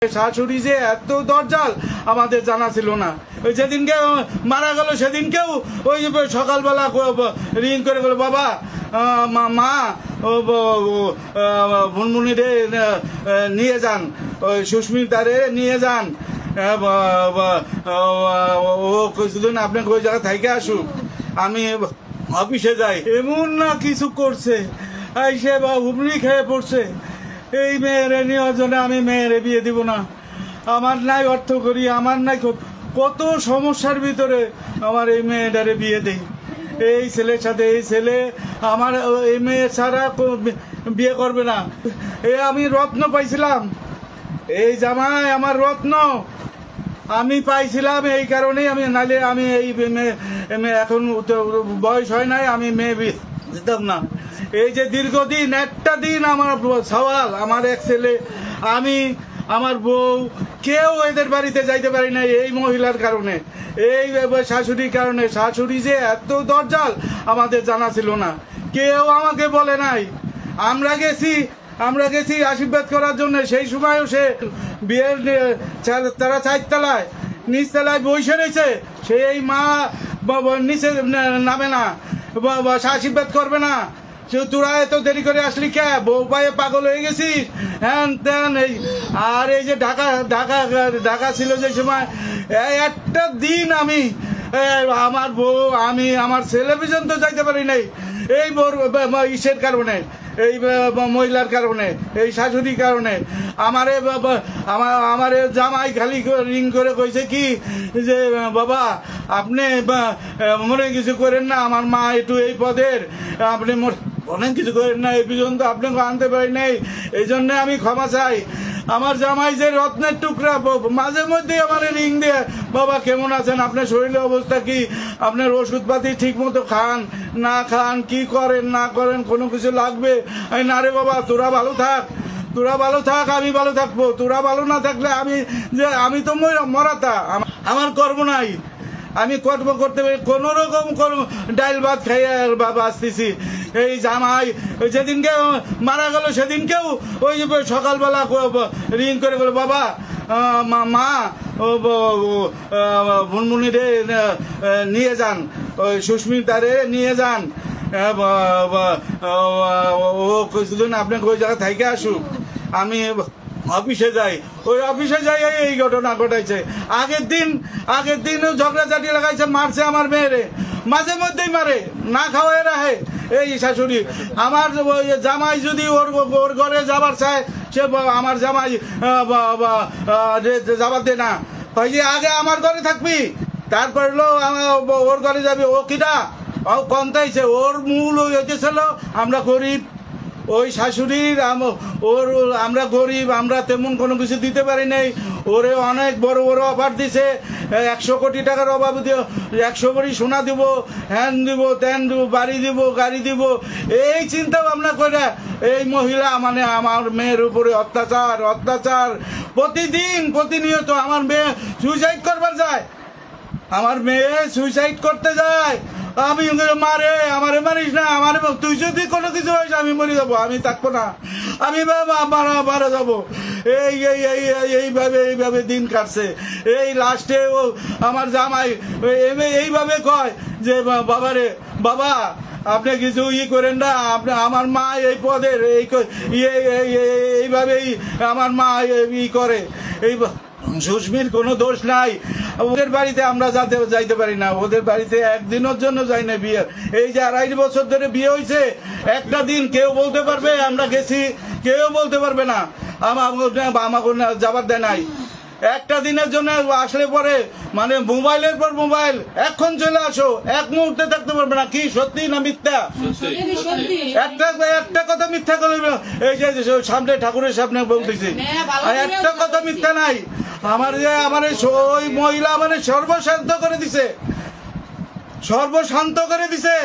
শাশুড়ি যে এত দরজাল আমাদের জানা ছিল না। ওই যেদিনকে মারা গেল সেদিনকেও ওই সকালবেলা রিং করে গেল, বাবা মা ভুনমুনিরে নিয়ে যান, ওই সুস্মিতারে নিয়ে যান, ও কিছুদিন আপনাকে ওই জায়গা থেকে আসুক, আমি অফিসে যাই। এমন না কিছু করছে, সে হুমড়ি খেয়ে পড়ছে। এই মেয়েরে নেওয়ার জন্য আমি মেয়েরে বিয়ে দিব না, আমার নাই অর্থ করি, আমার নাই কত সমস্যার ভিতরে আমার এই মেয়েটারে বিয়ে দেই। এই ছেলের সাথে এই ছেলে আমার এই মেয়ে ছাড়া বিয়ে করবে না। আমি রত্ন পাইছিলাম, এই জামাই আমার রত্ন আমি পাইছিলাম, এই কারণেই আমি, নাইলে আমি এই এখন বয়স হয় নাই, আমি মেয়ে বিয়ে দিতাম না। এই যে দীর্ঘদিন একটা দিন আমার সওয়াল, আমার এক ছেলে, আমি, আমার বউ, কেউ এদের বাড়িতে যাইতে পারি না এই মহিলার কারণে, এই শাশুড়ির কারণে। শাশুড়ি যে এত দরজাল আমাদের জানা ছিল না, কেউ আমাকে বলে নাই। আমরা গেছি আশীর্বাদ করার জন্য, সেই সময়ও সে বিয়ের তারা 4 তলায়, নিচতলায় বসে রয়েছে, সেই মা নিচে নামে না, আশীর্বাদ করবে না। তোরা এত দেরি করে আসলি কে, বউ পায়ে পাগল হয়ে গেছিস, হ্যান ত্যান। আর এই যে ঢাকা ছিল যে সময়, একটা দিন আমি, আমার বউ, আমি, আমার ছেলে পর্যন্ত যাইতে পারি নাই এই ইসের কারণে, এই মহিলার কারণে, এই শাশুড়ির কারণে। আমারে জামাই খালি রিং করে কইছে কি যে, বাবা আপনি মনে কিছু করেন না, আমার মা একটু এই পদের, আপনি অনেক কিছু করেন না, এই পর্যন্ত আপনাকে আনতে পারি নাই, এই জন্য আমি ক্ষমা চাই। আমার জামাই যে রত্নের টুকরা, মাঝে মধ্যে আমার রিং দিয়ে, বাবা কেমন আছেন, আপনার শরীরের অবস্থা কি, আপনার ওষুধপাতি ঠিক মতো খান না খান, কি করেন না করেন, কোনো কিছু লাগবে, না রে বাবা তোরা ভালো থাক, তোরা ভালো থাক, আমি ভালো থাকবো। তোরা ভালো না থাকলে আমি তো মরাতা, আমার কর্ম নাই, আমি কর্ম করতে পারি, কোন রকম ডাইল ভাত খাইয়ে বাবা আসতেছি। এই জামাই যেদিনকে মারা গেল সেদিনকেও ওই সকালবেলা রিং করে গেল, বাবা মা ভুনমুনিরে নিয়ে যান, ওই সুস্মিতারে নিয়ে যান, ও কিছুদিন আপনাকে ওই জায়গা থেকে আসুক, আমি অফিসে যাই। ওই অফিসে যাই এই ঘটনা ঘটাইছে। আগের দিনও ঝগড়াঝাটি লাগাইছে, মারছে আমার মেয়েরে, মাঝে মধ্যেই মারে, না খাওয়াই রাখে এই শাশুড়ি। আমার জামাই যদি ওর ঘরে যাবার চায়, সে আমার জামাই যাবার দে না, যে আগে আমার ঘরে থাকবি, তারপর ওর ঘরে যাবি। ও কিটা ও কন্তাইছে, ওর মূল হইতেছিল আমরা গরিব, ওই শাশুড়ির আমরা গরিব, আমরা তেমন কোনো কিছু দিতে পারি নাই। ওরে অনেক বড় বড় অফার দিছে, 100 কোটি টাকার অভাব দিয়ে 100 ভরি সোনা দিব, হ্যান দিব, ত্যান দিব, বাড়ি দিব, গাড়ি দিব, এই চিন্তা ভাবনা করে এই মহিলা মানে আমার মেয়ের উপরে অত্যাচার প্রতিনিয়ত। আমার মেয়ে সুইসাইড করবার যায়, আমার মেয়ে সুইসাইড করতে যায়, আমি মারে, আমারে মারিস না, আমার তুই যদি কোনো কিছু হয়েছে আমি মরে যাবো, আমি থাকবো না, আমি মারা যাবো। এইভাবে দিন কাটছে। এই লাস্টে ও আমার জামাই এইভাবে কয় যে, বাবা আপনি কিছু করেন না, আপনি আমার মা এই পদের, এইভাবেই আমার মা করে। এই সুস্মির কোনো দোষ নাই, ওদের বাড়িতে আমরা যাইতে পারি না, ওদের বাড়িতে একদিনের জন্য যাই না। বিয়ে এই যে 2.5 বছর ধরে বিয়ে হয়েছে, একটা দিন কেউ বলতে পারবে আমরা গেছি, কেউ বলতে পারবে না আমাকে যাবার দেয় নাই। একটা দিনের জন্য আসলে পরে মানে মোবাইলের পর মোবাইল, এখন চলে আসো, এক মুহূর্তে থাকতে পারবে না। কি সত্যি না মিথ্যা? একটা কথা মিথ্যা করে, এই যে সামনে ঠাকুরের সামনে বলতেছি, একটা কথা মিথ্যা নাই। আমার ওই মহিলা মানে সর্বশান্ত করে দিছে।